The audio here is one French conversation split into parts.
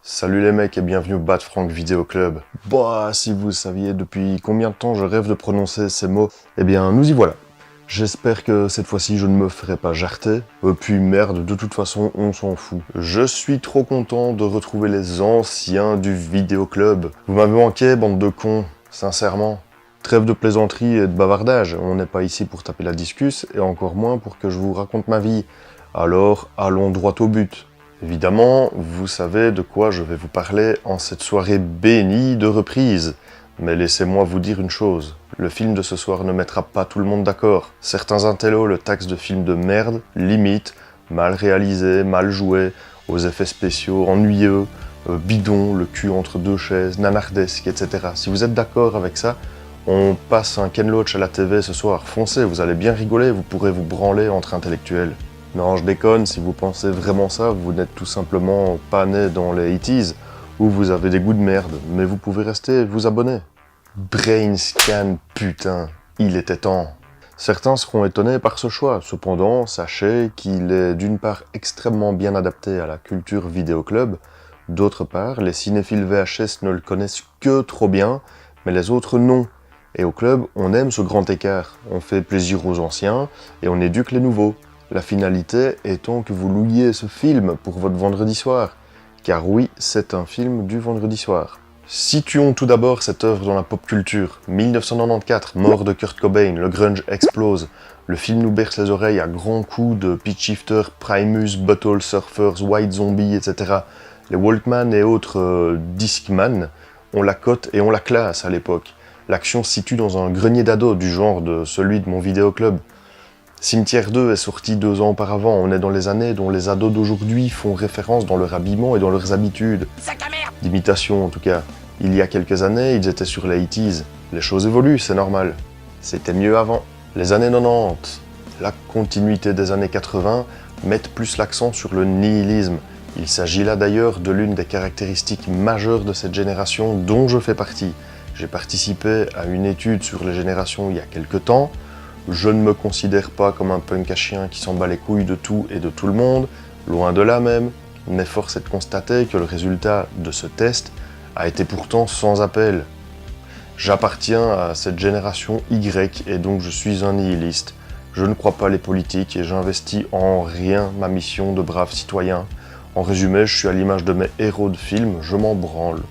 Salut les mecs et bienvenue au Bad Frank Video Club. Bah, si vous saviez depuis combien de temps je rêve de prononcer ces mots, eh bien nous y voilà. J'espère que cette fois-ci je ne me ferai pas jarter. Puis merde, de toute façon on s'en fout. Je suis trop content de retrouver les anciens du Vidéo Club. Vous m'avez manqué, bande de cons, sincèrement. Trêve de plaisanterie et de bavardage, on n'est pas ici pour taper la discus, et encore moins pour que je vous raconte ma vie. Alors, allons droit au but. Évidemment, vous savez de quoi je vais vous parler en cette soirée bénie de reprises. Mais laissez-moi vous dire une chose, le film de ce soir ne mettra pas tout le monde d'accord. Certains intellos le taxent de film de merde, limite, mal réalisé, mal joué, aux effets spéciaux ennuyeux, bidon, le cul entre deux chaises, nanardesque, etc. Si vous êtes d'accord avec ça, on passe un Ken Loach à la TV ce soir. Foncez, vous allez bien rigoler, vous pourrez vous branler entre intellectuels. Non, je déconne, si vous pensez vraiment ça, vous n'êtes tout simplement pas né dans les 80s, où vous avez des goûts de merde, mais vous pouvez rester et vous abonner. Brainscan, putain, il était temps. Certains seront étonnés par ce choix, cependant, sachez qu'il est d'une part extrêmement bien adapté à la culture Vidéo Club, d'autre part, les cinéphiles VHS ne le connaissent que trop bien, mais les autres non. Et au club, on aime ce grand écart, on fait plaisir aux anciens et on éduque les nouveaux. La finalité étant que vous louiez ce film pour votre vendredi soir. Car oui, c'est un film du vendredi soir. Situons tout d'abord cette œuvre dans la pop culture. 1994, mort de Kurt Cobain, le grunge explose. Le film nous berce les oreilles à grands coups de Pitch Shifter, Primus, Butthole Surfers, White Zombie, etc. Les Walkman et autres Discman ont la cote et ont la classe à l'époque. L'action se situe dans un grenier d'ados du genre de celui de mon vidéoclub. Cimetière 2 est sorti 2 ans auparavant, on est dans les années dont les ados d'aujourd'hui font référence dans leur habillement et dans leurs habitudes. D'imitation en tout cas. Il y a quelques années, ils étaient sur les 80s. Les choses évoluent, c'est normal. C'était mieux avant. Les années 90, la continuité des années 80, mettent plus l'accent sur le nihilisme. Il s'agit là d'ailleurs de l'une des caractéristiques majeures de cette génération dont je fais partie. J'ai participé à une étude sur les générations il y a quelques temps. Je ne me considère pas comme un punk à chien qui s'en bat les couilles de tout et de tout le monde, loin de là même, mais force est de constater que le résultat de ce test a été pourtant sans appel. J'appartiens à cette génération Y et donc je suis un nihiliste. Je ne crois pas les politiques et j'investis en rien ma mission de brave citoyen. En résumé, je suis à l'image de mes héros de film, je m'en branle.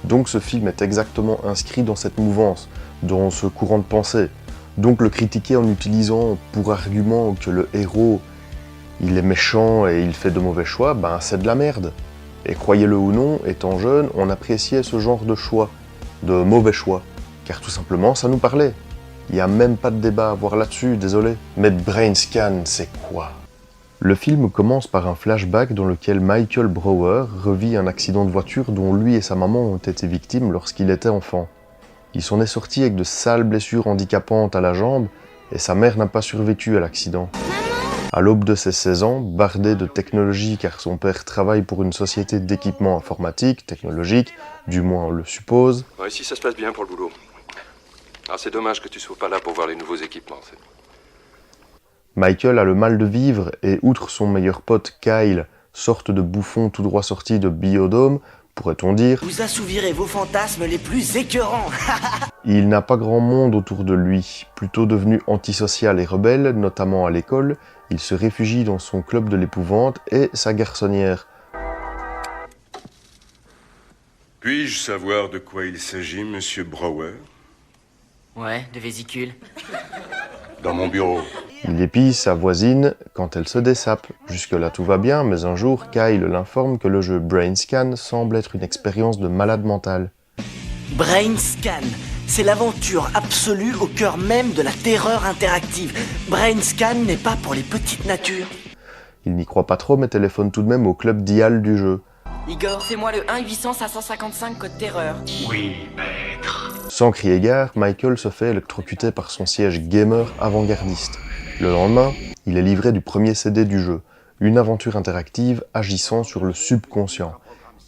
Donc ce film est exactement inscrit dans cette mouvance, dans ce courant de pensée. Donc le critiquer en utilisant pour argument que le héros, il est méchant et il fait de mauvais choix, ben c'est de la merde. Et croyez-le ou non, étant jeune, on appréciait ce genre de choix, de mauvais choix, car tout simplement ça nous parlait. Il n'y a même pas de débat à avoir là-dessus, désolé. Mais Brainscan, c'est quoi? Le film commence par un flashback dans lequel Michael Brower revit un accident de voiture dont lui et sa maman ont été victimes lorsqu'il était enfant. Il s'en est sorti avec de sales blessures handicapantes à la jambe et sa mère n'a pas survécu à l'accident. À l'aube de ses 16 ans, bardé de technologie car son père travaille pour une société d'équipement informatique, technologique, du moins on le suppose. Ouais, ici ça se passe bien pour le boulot. Ah, c'est dommage que tu sois pas là pour voir les nouveaux équipements. Michael a le mal de vivre et outre son meilleur pote Kyle, sorte de bouffon tout droit sorti de Biodome, pourrait-on dire, vous assouvirez vos fantasmes les plus écœurants. il n'a pas grand monde autour de lui. Plutôt devenu antisocial et rebelle, notamment à l'école, il se réfugie dans son club de l'épouvante et sa garçonnière. Puis-je savoir de quoi il s'agit, monsieur Brower? Ouais, de vésicule. Dans mon bureau. Il épie sa voisine quand elle se dessape. Jusque-là tout va bien, mais un jour, Kyle l'informe que le jeu Brainscan semble être une expérience de malade mental. Brainscan, c'est l'aventure absolue au cœur même de la terreur interactive. Brainscan n'est pas pour les petites natures. Il n'y croit pas trop, mais téléphone tout de même au club dial du jeu. Igor, fais-moi le 1-800-555 code terreur. Oui, maître. Sans crier gare, Michael se fait électrocuter par son siège gamer avant-gardiste. Le lendemain, il est livré du premier CD du jeu, une aventure interactive agissant sur le subconscient.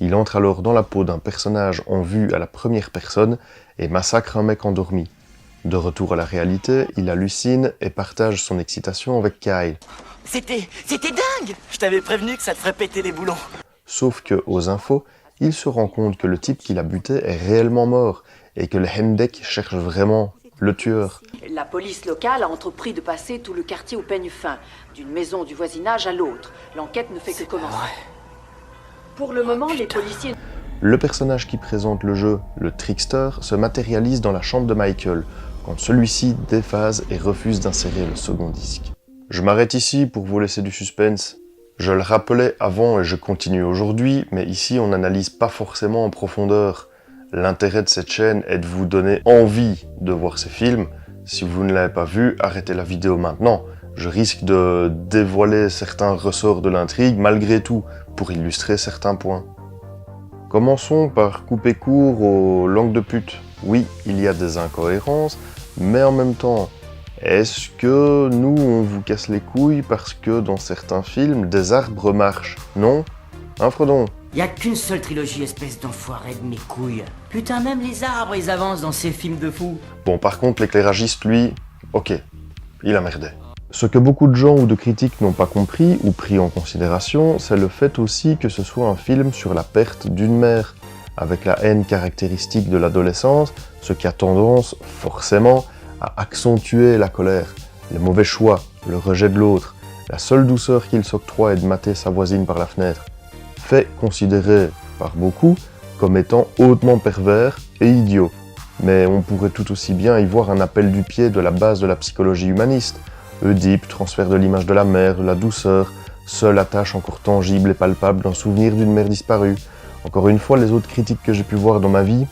Il entre alors dans la peau d'un personnage en vue à la première personne et massacre un mec endormi. De retour à la réalité, il hallucine et partage son excitation avec Kyle. C'était dingue! Je t'avais prévenu que ça te ferait péter les boulons. Sauf que, aux infos, il se rend compte que le type qui l'a buté est réellement mort et que le Hendek cherche vraiment le tueur. La police locale a entrepris de passer tout le quartier au peigne fin, d'une maison du voisinage à l'autre. L'enquête ne fait que commencer. Pour le moment, les policiers... Le personnage qui présente le jeu, le Trickster, se matérialise dans la chambre de Michael, quand celui-ci déphase et refuse d'insérer le second disque. Je m'arrête ici pour vous laisser du suspense. Je le rappelais avant et je continue aujourd'hui, mais ici on n'analyse pas forcément en profondeur. L'intérêt de cette chaîne est de vous donner envie de voir ces films. Si vous ne l'avez pas vu, arrêtez la vidéo maintenant. Je risque de dévoiler certains ressorts de l'intrigue malgré tout, pour illustrer certains points. Commençons par couper court aux langues de pute. Oui, il y a des incohérences, mais en même temps, est-ce que nous, on vous casse les couilles parce que dans certains films, des arbres marchent? Non? Hein, Frodon? Y a qu'une seule trilogie, espèce d'enfoiré de mes couilles. Putain, même les arbres, ils avancent dans ces films de fous. Bon, par contre, l'éclairagiste, lui, ok, il a merdé. Ce que beaucoup de gens ou de critiques n'ont pas compris ou pris en considération, c'est le fait aussi que ce soit un film sur la perte d'une mère, avec la haine caractéristique de l'adolescence, ce qui a tendance, forcément, à accentuer la colère, les mauvais choix, le rejet de l'autre. La seule douceur qu'il s'octroie est de mater sa voisine par la fenêtre. Fait considéré par beaucoup comme étant hautement pervers et idiot. Mais on pourrait tout aussi bien y voir un appel du pied de la base de la psychologie humaniste. Oedipe, transfert de l'image de la mère, de la douceur, seule attache encore tangible et palpable d'un souvenir d'une mère disparue. Encore une fois, les autres critiques que j'ai pu voir dans ma vie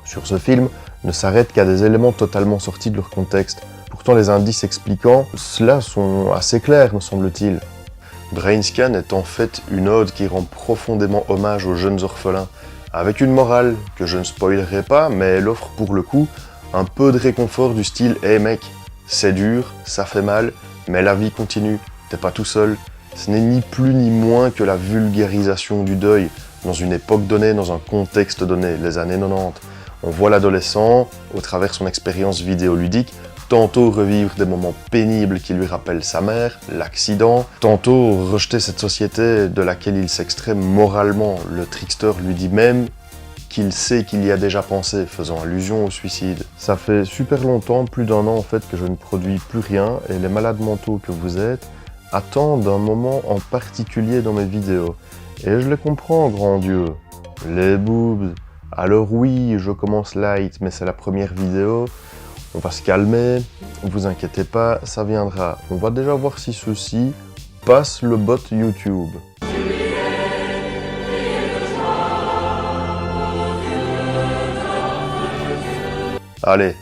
sur ce film ne s'arrêtent qu'à des éléments totalement sortis de leur contexte. Pourtant, les indices expliquant cela sont assez clairs, me semble-t-il. Brainscan est en fait une ode qui rend profondément hommage aux jeunes orphelins, avec une morale que je ne spoilerai pas, mais elle offre pour le coup un peu de réconfort du style « Hey mec, c'est dur, ça fait mal, mais la vie continue, t'es pas tout seul ». Ce n'est ni plus ni moins que la vulgarisation du deuil, dans une époque donnée, dans un contexte donné, les années 90. On voit l'adolescent, au travers son expérience vidéoludique, tantôt revivre des moments pénibles qui lui rappellent sa mère, l'accident, tantôt rejeter cette société de laquelle il s'extrait moralement. Le trickster lui dit même qu'il sait qu'il y a déjà pensé, faisant allusion au suicide. Ça fait super longtemps, plus d'1 an en fait, que je ne produis plus rien, et les malades mentaux que vous êtes attendent un moment en particulier dans mes vidéos. Et je les comprends, grand Dieu. Les boobs. Alors oui, je commence light, mais c'est la première vidéo. On va se calmer, vous inquiétez pas, ça viendra. On va déjà voir si ceci passe le bot YouTube. Allez,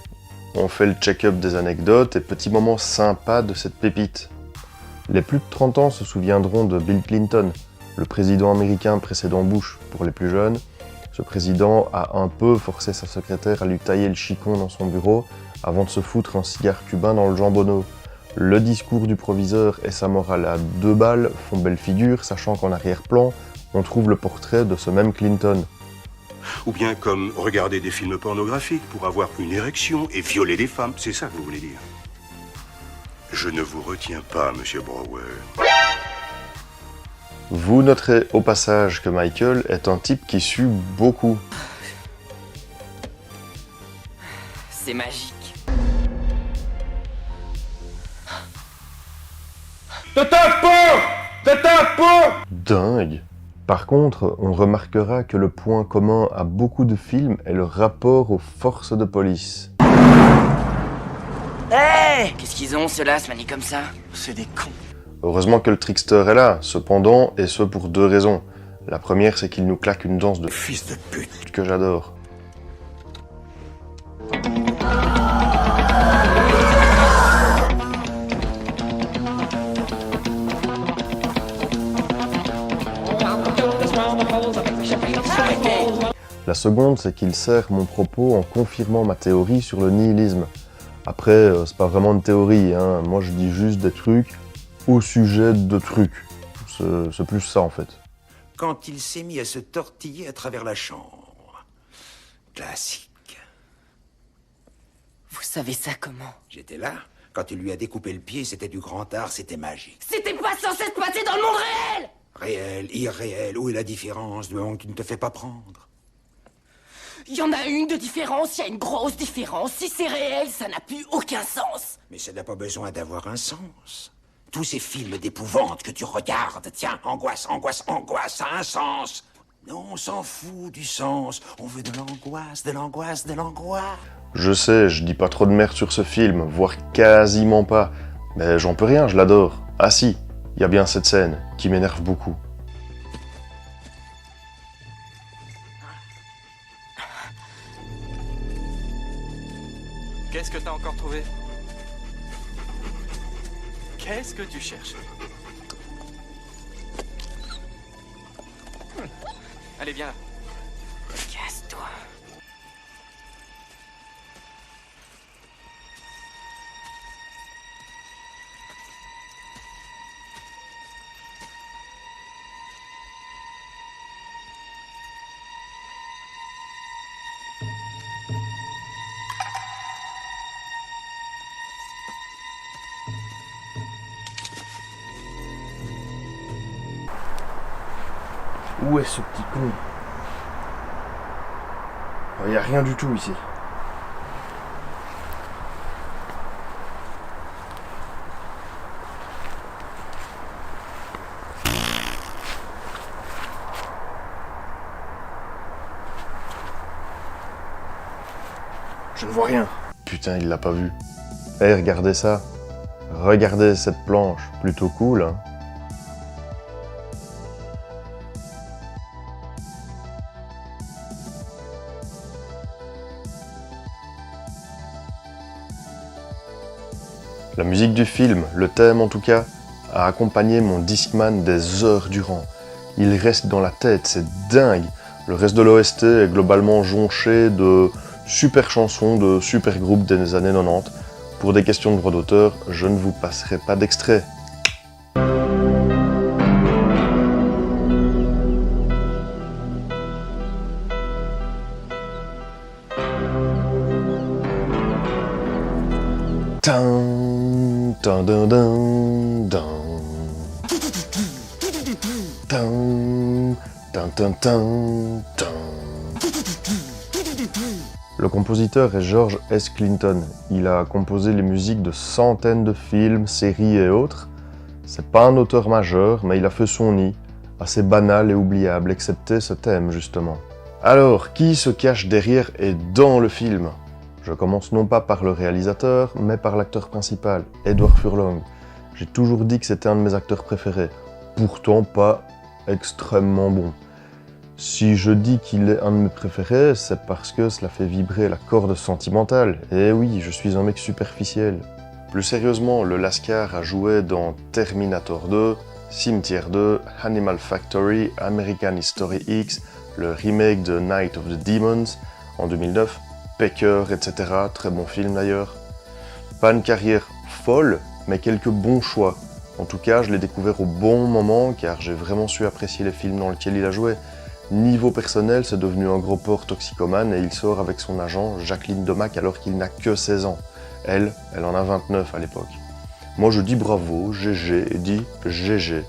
on fait le check-up des anecdotes et petit moment sympa de cette pépite. Les plus de 30 ans se souviendront de Bill Clinton, le président américain précédent Bush pour les plus jeunes. Ce président a un peu forcé sa secrétaire à lui tailler le chicon dans son bureau avant de se foutre un cigare cubain dans le jambonneau. Le discours du proviseur et sa morale à 2 balles font belle figure, sachant qu'en arrière-plan, on trouve le portrait de ce même Clinton. Ou bien comme regarder des films pornographiques pour avoir une érection et violer des femmes, c'est ça que vous voulez dire? Je ne vous retiens pas, monsieur Brower. Vous noterez au passage que Michael est un type qui sue beaucoup. C'est magique. Dingue! Par contre, on remarquera que le point commun à beaucoup de films est le rapport aux forces de police. Hé! Qu'est-ce qu'ils ont, ceux-là, se manient comme ça? C'est des cons. Heureusement que le trickster est là, cependant, et ce pour 2 raisons. La première, c'est qu'il nous claque une danse de Fils de pute. que j'adore. La seconde, c'est qu'il sert mon propos en confirmant ma théorie sur le nihilisme. Après, c'est pas vraiment une théorie, hein. Moi je dis juste des trucs au sujet de trucs. C'est plus ça en fait. Quand il s'est mis à se tortiller à travers la chambre. Classique. Vous savez ça comment? J'étais là. Quand tu lui as découpé le pied, c'était du grand art, c'était magique. C'était pas censé se passer dans le monde réel! Réel, irréel, où est la différence? Donc tu ne te fais pas prendre. Il y en a une de différence, il y a une grosse différence. Si c'est réel, ça n'a plus aucun sens. Mais ça n'a pas besoin d'avoir un sens. Tous ces films d'épouvante que tu regardes, tiens, angoisse, angoisse, angoisse, ça a un sens. Non, on s'en fout du sens. On veut de l'angoisse, de l'angoisse, de l'angoisse. Je sais, je dis pas trop de merde sur ce film, voire quasiment pas. Mais j'en peux rien, je l'adore. Ah si, il y a bien cette scène qui m'énerve beaucoup. Qu'est-ce que t'as encore trouvé? Qu'est-ce que tu cherches? Allez, viens là. Casse-toi. Où est ce petit con? Il n'y a rien du tout ici. Je ne vois rien. Putain, il l'a pas vu. Eh, regardez ça. Regardez cette planche. Plutôt cool, hein. La musique du film, le thème en tout cas, a accompagné mon Discman des heures durant. Il reste dans la tête, c'est dingue. Le reste de l'OST est globalement jonché de super chansons, de super groupes des années 90. Pour des questions de droit d'auteur, je ne vous passerai pas d'extrait. Tan, tan, dan, dan, dan. Tan, tan, tan, tan, tan. Le compositeur est George S. Clinton. Il a composé les musiques de centaines de films, séries et autres. C'est pas un auteur majeur, mais il a fait son nid, assez banal et oubliable, excepté ce thème justement. Alors, qui se cache derrière et dans le film ? Je commence non pas par le réalisateur, mais par l'acteur principal, Edward Furlong. J'ai toujours dit que c'était un de mes acteurs préférés, pourtant pas extrêmement bon. Si je dis qu'il est un de mes préférés, c'est parce que cela fait vibrer la corde sentimentale. Et oui, je suis un mec superficiel. Plus sérieusement, le Lascar a joué dans Terminator 2, Cimetière 2, Animal Factory, American History X, le remake de Night of the Demons en 2009, Pecker, etc. Très bon film d'ailleurs. Pas une carrière folle, mais quelques bons choix. En tout cas, je l'ai découvert au bon moment, car j'ai vraiment su apprécier les films dans lesquels il a joué. Niveau personnel, c'est devenu un gros porc toxicomane et il sort avec son agent, Jacqueline Domac, alors qu'il n'a que 16 ans. Elle en a 29 à l'époque. Moi je dis bravo, GG, et dis GG.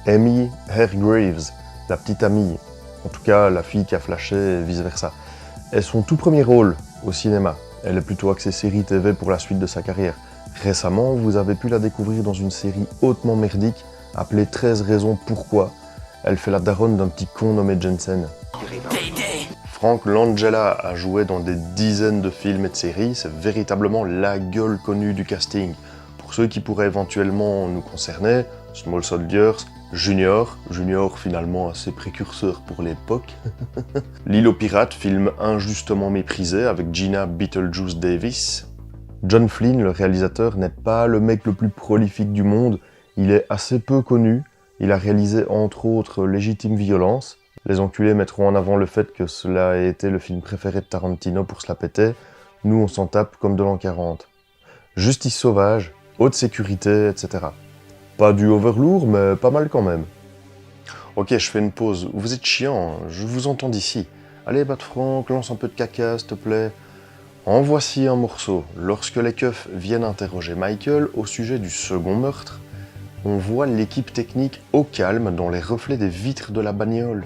Amy Hargreaves, la petite amie, en tout cas la fille qui a flashé et vice versa, est son tout premier rôle au cinéma. Elle est plutôt axée série TV pour la suite de sa carrière. Récemment, vous avez pu la découvrir dans une série hautement merdique appelée 13 raisons pourquoi. Elle fait la daronne d'un petit con nommé Jensen. Frank Langella a joué dans des dizaines de films et de séries, c'est véritablement la gueule connue du casting. Pour ceux qui pourraient éventuellement nous concerner, Small Soldiers, Junior finalement assez précurseur pour l'époque, L'île aux pirates, film injustement méprisé avec Gina Beetlejuice Davis. John Flynn, le réalisateur, n'est pas le mec le plus prolifique du monde, il est assez peu connu. Il a réalisé entre autres Légitime Violence. Les enculés mettront en avant le fait que cela a été le film préféré de Tarantino pour se la péter. Nous on s'en tape comme de l'an 40. Justice sauvage, haute sécurité, etc. Pas du overlourd, mais pas mal quand même. Ok, je fais une pause. Vous êtes chiant, je vous entends d'ici. Allez, Bat Franck, lance un peu de caca, s'il te plaît. En voici un morceau. Lorsque les keufs viennent interroger Michael au sujet du second meurtre, on voit l'équipe technique au calme dans les reflets des vitres de la bagnole.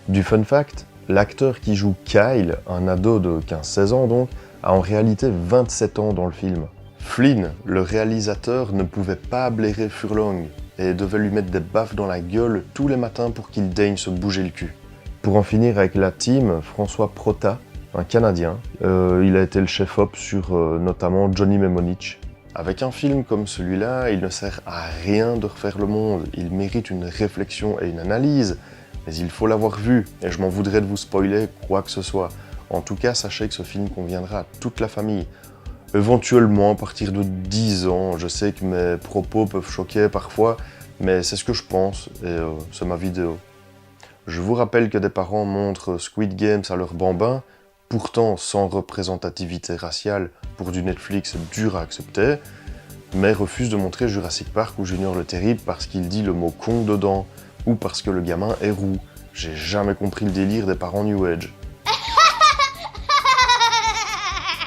Du fun fact, l'acteur qui joue Kyle, un ado de 15-16 ans donc, a en réalité 27 ans dans le film. Flynn, le réalisateur, ne pouvait pas blairer Furlong et devait lui mettre des baffes dans la gueule tous les matins pour qu'il daigne se bouger le cul. Pour en finir avec la team, François Prota, un Canadien, il a été le chef-op sur notamment Johnny Mnemonic. Avec un film comme celui-là, il ne sert à rien de refaire le monde, il mérite une réflexion et une analyse, mais il faut l'avoir vu, et je m'en voudrais de vous spoiler quoi que ce soit. En tout cas, sachez que ce film conviendra à toute la famille. Éventuellement, à partir de 10 ans, je sais que mes propos peuvent choquer parfois, mais c'est ce que je pense, et c'est ma vidéo. Je vous rappelle que des parents montrent Squid Games à leurs bambins, pourtant sans représentativité raciale pour du Netflix dur à accepter, mais refusent de montrer Jurassic Park ou Junior le Terrible parce qu'il dit le mot con dedans, ou parce que le gamin est roux. J'ai jamais compris le délire des parents New Age.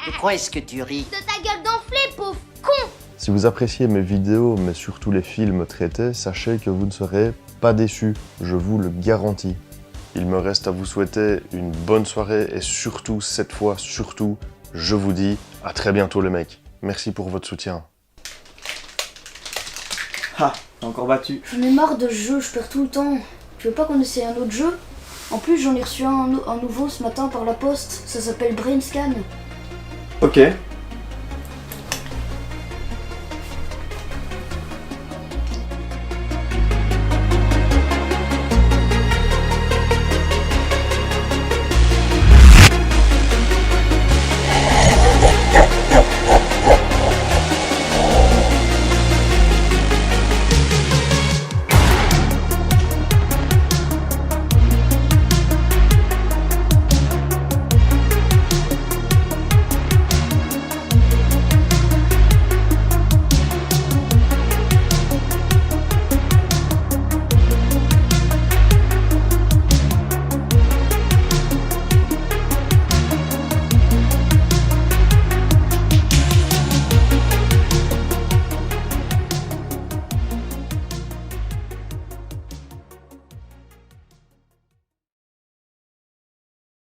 De quoi est-ce que tu ris? De ta gueule d'enflé, pauvre con! Si vous appréciez mes vidéos, mais surtout les films traités, sachez que vous ne serez pas déçus, je vous le garantis. Il me reste à vous souhaiter une bonne soirée et surtout, cette fois, surtout, je vous dis à très bientôt les mecs. Merci pour votre soutien. Ah, t'as encore battu. J'en ai marre de ce jeu, je perds tout le temps. Tu veux pas qu'on essaie un autre jeu? En plus, j'en ai reçu un nouveau ce matin par la poste, ça s'appelle Brain Scan. Ok,